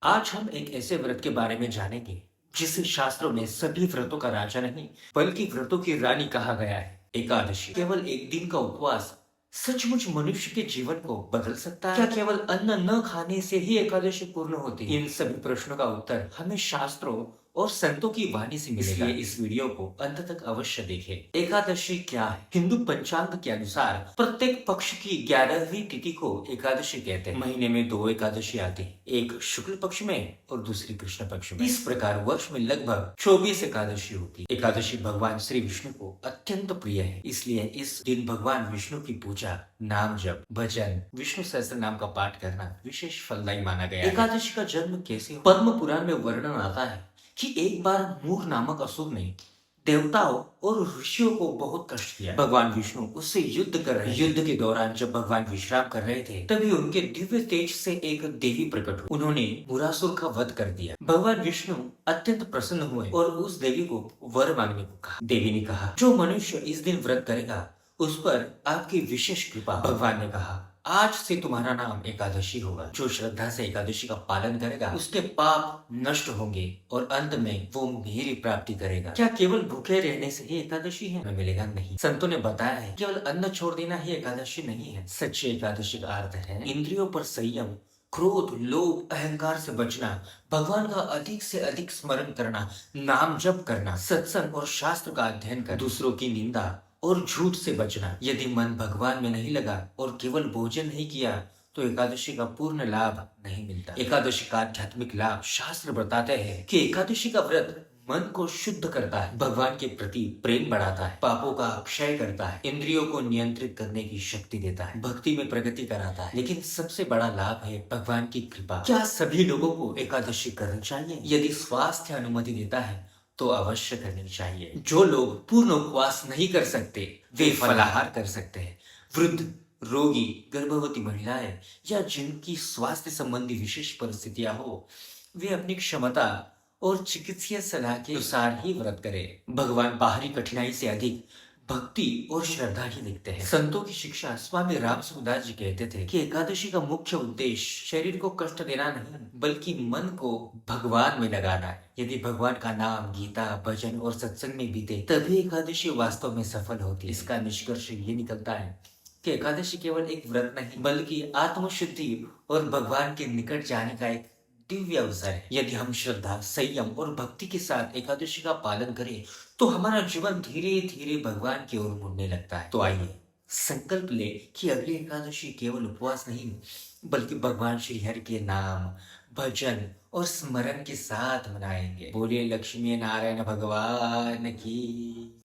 आज हम एक ऐसे व्रत के बारे में जानेंगे जिसे शास्त्रों में सभी व्रतों का राजा नहीं बल्कि व्रतों की रानी कहा गया है। एकादशी केवल एक दिन का उपवास सचमुच मनुष्य के जीवन को बदल सकता है क्या? केवल अन्न न खाने से ही एकादशी पूर्ण होती है? इन सभी प्रश्नों का उत्तर हमें शास्त्रों और संतों की वाणी से मिलेगा। इसलिए इस वीडियो को अंत तक अवश्य देखें। एकादशी क्या है? हिंदू पंचांग के अनुसार प्रत्येक पक्ष की 11वीं तिथि को एकादशी कहते हैं। महीने में दो एकादशी आती है, एक शुक्ल पक्ष में और दूसरी कृष्ण पक्ष में। इस प्रकार वर्ष में लगभग 24 एकादशी होती है। एकादशी भगवान श्री विष्णु को अत्यंत प्रिय है, इसलिए इस दिन भगवान विष्णु की पूजा, नाम जप, भजन, विष्णु सहस्त्र नाम का पाठ करना विशेष फलदायी माना गया है। एकादशी का जन्म कैसे हुआ? पद्म पुराण में वर्णन आता है कि एक बार मूर नामक असुर ने देवताओं और ऋषियों को बहुत कष्ट दिया। भगवान विष्णु उससे युद्ध कर रहे। युद्ध के दौरान जब भगवान विश्राम कर रहे थे तभी उनके दिव्य तेज से एक देवी प्रकट हुई। उन्होंने मुरासुर का वध कर दिया। भगवान विष्णु अत्यंत प्रसन्न हुए और उस देवी को वर मांगने को कहा। देवी ने कहा, जो मनुष्य इस दिन व्रत करेगा उस पर आपकी विशेष कृपा। भगवान ने कहा, आज से तुम्हारा नाम एकादशी होगा। जो श्रद्धा से एकादशी का पालन करेगा उसके पाप नष्ट होंगे और अंत में वो मेरी प्राप्ति करेगा। क्या केवल भूखे रहने से ही एकादशी है? हमें मिलेगा नहीं। संतों ने बताया है केवल अन्न छोड़ देना ही एकादशी नहीं है। सच्ची एकादशी का अर्थ है इंद्रियों पर संयम, क्रोध, लोभ, अहंकार से बचना, भगवान का अधिक से अधिक स्मरण करना, नाम जप करना, सत्संग और शास्त्र का अध्ययन कर, दूसरों की निंदा और झूठ से बचना। यदि मन भगवान में नहीं लगा और केवल भोजन नहीं किया तो एकादशी का पूर्ण लाभ नहीं मिलता। एकादशी का आध्यात्मिक लाभ शास्त्र बताते हैं कि एकादशी का व्रत मन को शुद्ध करता है, भगवान के प्रति प्रेम बढ़ाता है, पापों का क्षय करता है, इंद्रियों को नियंत्रित करने की शक्ति देता है, भक्ति में प्रगति कराता है। लेकिन सबसे बड़ा लाभ है भगवान की कृपा। क्या सभी लोगों को एकादशी करनी चाहिए? यदि स्वास्थ्य अनुमति देता है तो अवश्य करनी चाहिए। जो लोग पूर्ण उपवास नहीं कर सकते वे फलाहार कर सकते हैं। वृद्ध, रोगी, गर्भवती महिलाएं या जिनकी स्वास्थ्य संबंधी विशेष परिस्थितियां हो वे अपनी क्षमता और चिकित्सीय सलाह के अनुसार ही व्रत करें। भगवान बाहरी कठिनाई से अधिक भक्ति और श्रद्धा ही दिखते हैं। संतों की शिक्षा स्वामी राम सुखदास जी कहते थे कि एकादशी का मुख्य उद्देश्य शरीर को कष्ट देना नहीं बल्कि मन को भगवान में लगाना है। यदि भगवान का नाम, गीता, भजन और सत्संग में बीते तभी एकादशी वास्तव में सफल होती है। इसका निष्कर्ष ये निकलता है कि एकादशी केवल एक व्रत नहीं बल्कि आत्मशुद्धि और भगवान के निकट जाने का एक दिव्य अवसर है। यदि हम श्रद्धा, संयम और भक्ति के साथ एकादशी का पालन करें तो हमारा जीवन धीरे धीरे भगवान की ओर मुड़ने लगता है। तो आइए संकल्प ले कि अगली एकादशी केवल उपवास नहीं बल्कि भगवान श्री हरि के नाम, भजन और स्मरण के साथ मनाएंगे। बोलिए लक्ष्मी नारायण भगवान की।